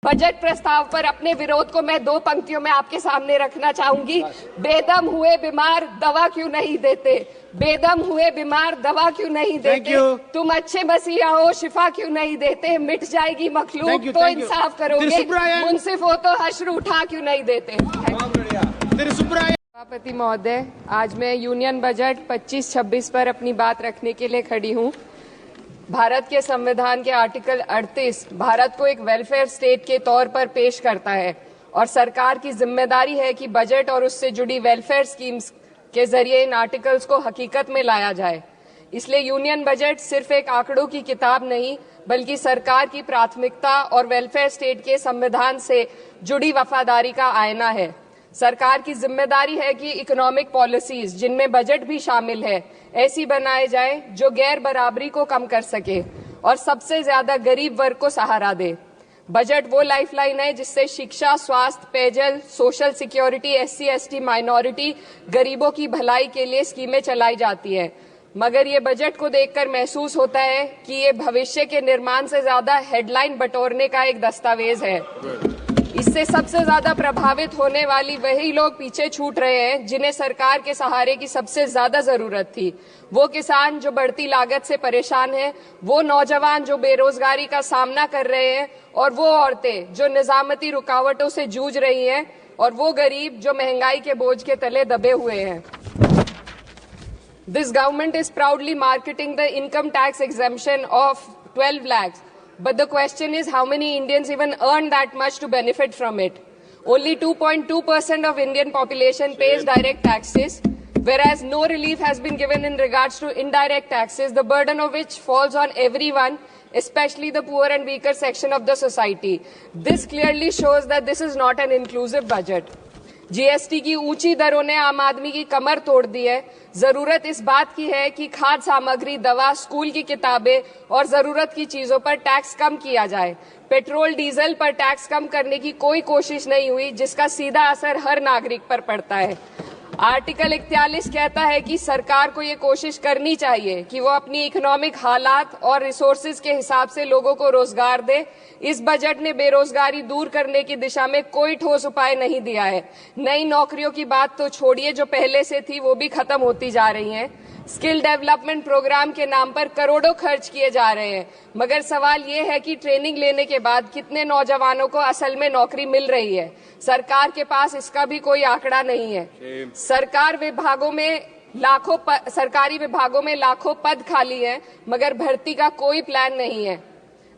Budget प्रस्ताव पर अपने विरोध को मैं 2 पंक्तियों में आपके सामने रखना चाहूंगी। बेदम हुए बीमार दवा क्यों नहीं देते, बेदम हुए बीमार दवा क्यों नहीं देते, तुम अच्छे मसीहा हो शिफा क्यों नहीं देते, मिट जाएगी मखलूक तो इंसाफ करोगे, मुंसिफ हो तो हश्र उठा क्यों नहीं देते। सभापति महोदय, आज मैं यूनियन बजट 25-26 पर अपनी बात रखने के लिए खड़ी हूँ। भारत के संविधान के आर्टिकल 38 भारत को एक वेलफेयर स्टेट के तौर पर पेश करता है और सरकार की जिम्मेदारी है कि बजट और उससे जुड़ी वेलफेयर स्कीम्स के जरिए इन आर्टिकल्स को हकीकत में लाया जाए। इसलिए यूनियन बजट सिर्फ एक आंकड़ों की किताब नहीं, बल्कि सरकार की प्राथमिकता और वेलफेयर स्टेट के संविधान से जुड़ी वफादारी का आईना है। सरकार की जिम्मेदारी है कि इकोनॉमिक पॉलिसीज, जिनमें बजट भी शामिल है, ऐसी बनाए जाए जो गैर बराबरी को कम कर सके और सबसे ज्यादा गरीब वर्ग को सहारा दे। बजट वो लाइफलाइन है जिससे शिक्षा, स्वास्थ्य, पेयजल, social security, SC, ST, minority, गरीबों की भलाई के लिए स्कीमें चलाई जाती है। मगर ये बजट को देखकर महसूस होता है कि ये भविष्य के निर्माण से ज्यादा हेडलाइन बटोरने का एक दस्तावेज है। इससे सबसे ज्यादा प्रभावित होने वाली वही लोग पीछे छूट रहे हैं जिन्हें सरकार के सहारे की सबसे ज्यादा जरूरत थी। वो किसान जो बढ़ती लागत से परेशान हैं, वो नौजवान जो बेरोजगारी का सामना कर रहे हैं और वो औरतें जो निजामती रुकावटों से जूझ रही हैं और वो गरीब जो महंगाई के बोझ के तले दबे हुए हैं। This government is proudly marketing the income tax exemption of 12 lakhs. But the question is, how many Indians even earn that much to benefit from it? Only 2.2% of Indian population pays direct taxes, whereas no relief has been given in regards to indirect taxes, the burden of which falls on everyone, especially the poor and weaker section of the society. This clearly shows that this is not an inclusive budget. GST की ऊंची दरों ने आम आदमी की कमर तोड़ दी है। जरूरत इस बात की है कि खाद्य सामग्री, दवा, स्कूल की किताबें और जरूरत की चीजों पर टैक्स कम किया जाए। पेट्रोल, डीजल पर टैक्स कम करने की कोई कोशिश नहीं हुई, जिसका सीधा असर हर नागरिक पर पड़ता है। आर्टिकल 41 कहता है कि सरकार को ये कोशिश करनी चाहिए कि वो अपनी इकोनॉमिक हालात और रिसोर्सेज के हिसाब से लोगों को रोजगार दे। इस बजट ने बेरोजगारी दूर करने की दिशा में कोई ठोस उपाय नहीं दिया है। नई नौकरियों की बात तो छोड़िए, जो पहले से थी वो भी खत्म होती जा रही हैं। स्किल डेवलपमेंट प्रोग्राम के नाम पर करोड़ों खर्च किए जा रहे हैं, मगर सवाल ये है कि ट्रेनिंग लेने के बाद कितने नौजवानों को असल में नौकरी मिल रही है। सरकार के पास इसका भी कोई आंकड़ा नहीं है। सरकारी विभागों में लाखों पद खाली हैं, मगर भर्ती का कोई प्लान नहीं है।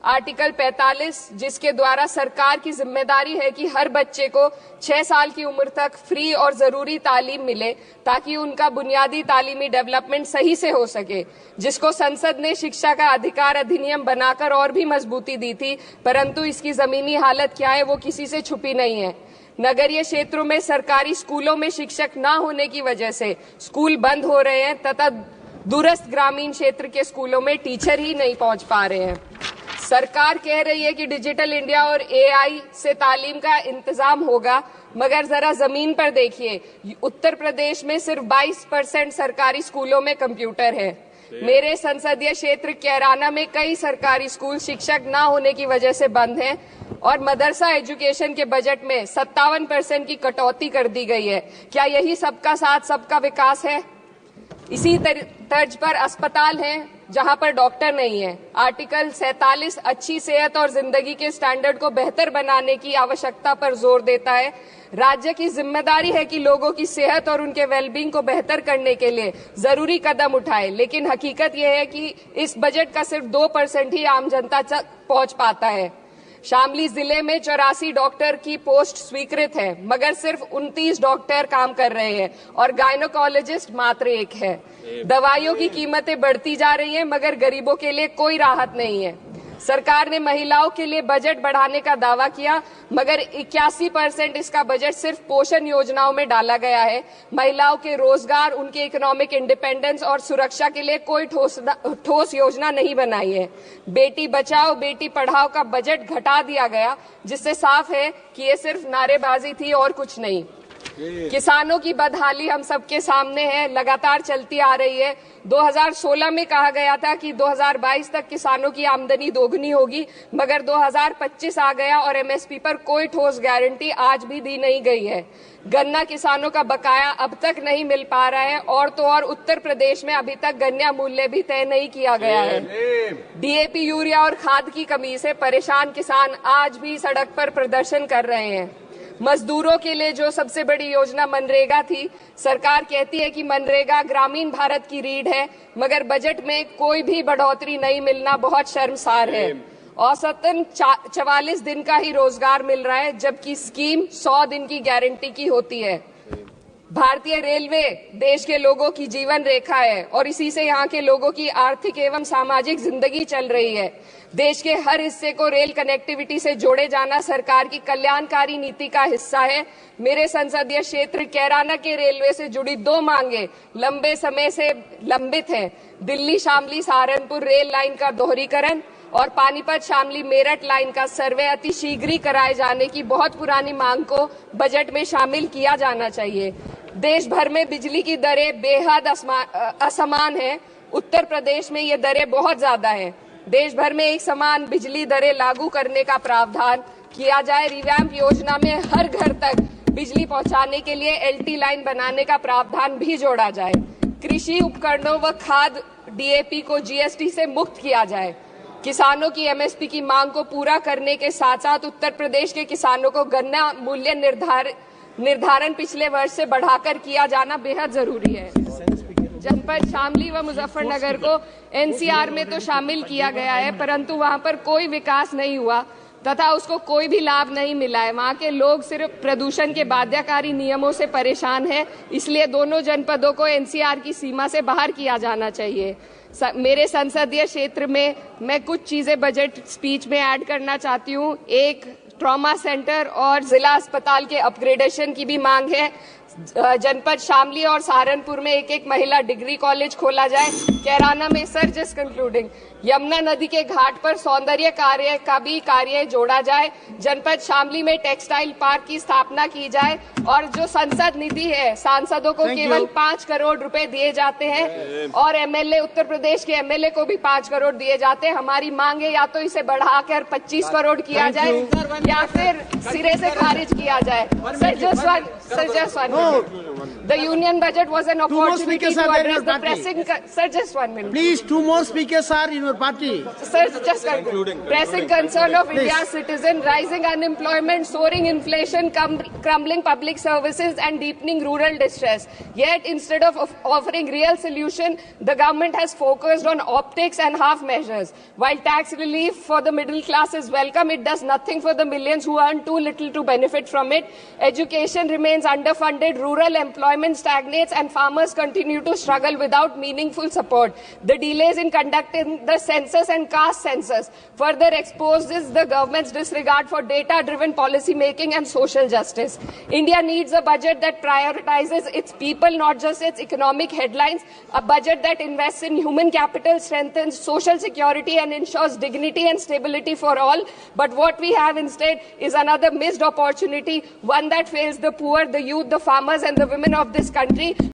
आर्टिकल 45, जिसके द्वारा सरकार की जिम्मेदारी है कि हर बच्चे को 6 साल की उम्र तक फ्री और जरूरी तालीम मिले ताकि उनका बुनियादी तालीमी डेवलपमेंट सही से हो सके, जिसको संसद ने शिक्षा का अधिकार अधिनियम बनाकर और भी मजबूती दी थी, परंतु इसकी जमीनी हालत क्या है वो किसी से छुपी नहीं है। नगरीय क्षेत्रों में सरकारी स्कूलों में शिक्षक न होने की वजह से स्कूल बंद हो रहे हैं तथा दूरस्थ ग्रामीण क्षेत्र के स्कूलों में टीचर ही नहीं पहुंच पा रहे हैं। सरकार कह रही है कि डिजिटल इंडिया और AI से तालीम का इंतजाम होगा, मगर जरा जमीन पर देखिए, उत्तर प्रदेश में सिर्फ 22% सरकारी स्कूलों में कंप्यूटर है। मेरे संसदीय क्षेत्र कैराना में कई सरकारी स्कूल शिक्षक न होने की वजह से बंद हैं और मदरसा एजुकेशन के बजट में 57% की कटौती कर दी गई है। क्या यही सबका साथ सबका विकास है? इसी तर्ज पर अस्पताल हैं जहां पर डॉक्टर नहीं है। आर्टिकल 47 अच्छी सेहत और जिंदगी के स्टैंडर्ड को बेहतर बनाने की आवश्यकता पर जोर देता है। राज्य की जिम्मेदारी है कि लोगों की सेहत और उनके वेलबींग को बेहतर करने के लिए जरूरी कदम उठाए, लेकिन हकीकत यह है कि इस बजट का सिर्फ 2% ही आम जनता तक पहुंच पाता है। शामली जिले में 84 डॉक्टर की पोस्ट स्वीकृत है, मगर सिर्फ 29 डॉक्टर काम कर रहे हैं और गायनोकोलॉजिस्ट मात्र 1 है। दवाइयों की कीमतें बढ़ती जा रही हैं, मगर गरीबों के लिए कोई राहत नहीं है। सरकार ने महिलाओं के लिए बजट बढ़ाने का दावा किया, मगर 81% इसका बजट सिर्फ पोषण योजनाओं में डाला गया है। महिलाओं के रोजगार, उनके इकोनॉमिक इंडिपेंडेंस और सुरक्षा के लिए कोई ठोस योजना नहीं बनाई है। बेटी बचाओ बेटी पढ़ाओ का बजट घटा दिया गया, जिससे साफ है कि ये सिर्फ नारेबाजी थी और कुछ नहीं। किसानों की बदहाली हम सबके सामने है, लगातार चलती आ रही है। 2016 में कहा गया था कि 2022 तक किसानों की आमदनी दोगुनी होगी, मगर 2025 आ गया और एमएसपी पर कोई ठोस गारंटी आज भी दी नहीं गई है। गन्ना किसानों का बकाया अब तक नहीं मिल पा रहा है, और तो और उत्तर प्रदेश में अभी तक गन्ना मूल्य भी तय नहीं किया गया है। डीएपी, यूरिया और खाद की कमी से परेशान किसान आज भी सड़क पर प्रदर्शन कर रहे हैं। मजदूरों के लिए जो सबसे बड़ी योजना मनरेगा थी, सरकार कहती है कि मनरेगा ग्रामीण भारत की रीढ़ है, मगर बजट में कोई भी बढ़ोतरी नहीं मिलना बहुत शर्मसार है। औसतन 44 दिन का ही रोजगार मिल रहा है, जबकि स्कीम 100 दिन की गारंटी की होती है। भारतीय रेलवे देश के लोगों की जीवन रेखा है और इसी से यहाँ के लोगों की आर्थिक एवं सामाजिक जिंदगी चल रही है। देश के हर हिस्से को रेल कनेक्टिविटी से जोड़े जाना सरकार की कल्याणकारी नीति का हिस्सा है। मेरे संसदीय क्षेत्र कैराना के रेलवे से जुड़ी 2 मांगे लंबे समय से लंबित हैं। दिल्ली शामली सहारनपुर रेल लाइन का दोहरीकरण और पानीपत शामली मेरठ लाइन का सर्वे अति शीघ्र ही कराए जाने की बहुत पुरानी मांग को बजट में शामिल किया जाना चाहिए। देश भर में बिजली की दरें बेहद असमान हैं। उत्तर प्रदेश में ये दरें बहुत ज्यादा हैं। देश भर में एक समान बिजली दरें लागू करने का प्रावधान किया जाए। रिवैम्प योजना में हर घर तक बिजली पहुंचाने के लिए एलटी लाइन बनाने का प्रावधान भी जोड़ा जाए। कृषि उपकरणों व खाद डीएपी को जीएसटी से मुक्त किया जाए। किसानों की एमएसपी की मांग को पूरा करने के साथ साथ उत्तर प्रदेश के किसानों को गन्ना मूल्य निर्धारण पिछले वर्ष से बढ़ाकर किया जाना बेहद जरूरी है। जनपद शामली व मुजफ्फरनगर को एनसीआर में तो शामिल किया गया है, परंतु वहां पर कोई विकास नहीं हुआ तथा उसको कोई भी लाभ नहीं मिला है। वहां के लोग सिर्फ प्रदूषण के बाध्यकारी नियमों से परेशान हैं, इसलिए दोनों जनपदों को एनसीआर की सीमा से बाहर किया जाना चाहिए। मेरे संसदीय क्षेत्र में मैं कुछ चीजें बजट स्पीच में ऐड करना चाहती हूँ। एक, ट्रॉमा सेंटर और जिला अस्पताल के अपग्रेडेशन की भी मांग है। जनपद शामली और सहारनपुर में एक महिला डिग्री कॉलेज खोला जाए। कैराना में जस्ट कंक्लूडिंग, यमुना नदी के घाट पर सौंदर्य कार्य का भी कार्य जोड़ा जाए। जनपद शामली में टेक्सटाइल पार्क की स्थापना की जाए और जो संसद निधि है, सांसदों को केवल 5 करोड़ रुपए दिए जाते हैं और एमएलए, उत्तर प्रदेश के एमएलए को भी 5 करोड़ दिए जाते हैं। हमारी मांग है या तो इसे बढ़ाकर 25 करोड़ किया जाए या फिर सिरे से खारिज किया जाए। Sir just one The union budget was an opportunity to address the pressing. Sir, just 1 minute. Please, 2 more speakers are in your party. Sir, just concluding. Pressing concern of India's citizen, rising unemployment, soaring inflation, crumbling public services, and deepening rural distress. Yet, instead of offering real solution, the government has focused on optics and half measures. While tax relief for the middle class is welcome, it does nothing for the millions who earn too little to benefit from it. Education remains underfunded. Rural employment stagnates and farmers continue to struggle without meaningful support. The delays in conducting the census and caste census further exposes the government's disregard for data-driven policy making and social justice. India needs a budget that prioritizes its people, not just its economic headlines. A budget that invests in human capital, strengthens social security and ensures dignity and stability for all. But what we have instead is another missed opportunity, one that fails the poor, the youth, the farmers and the women of this country.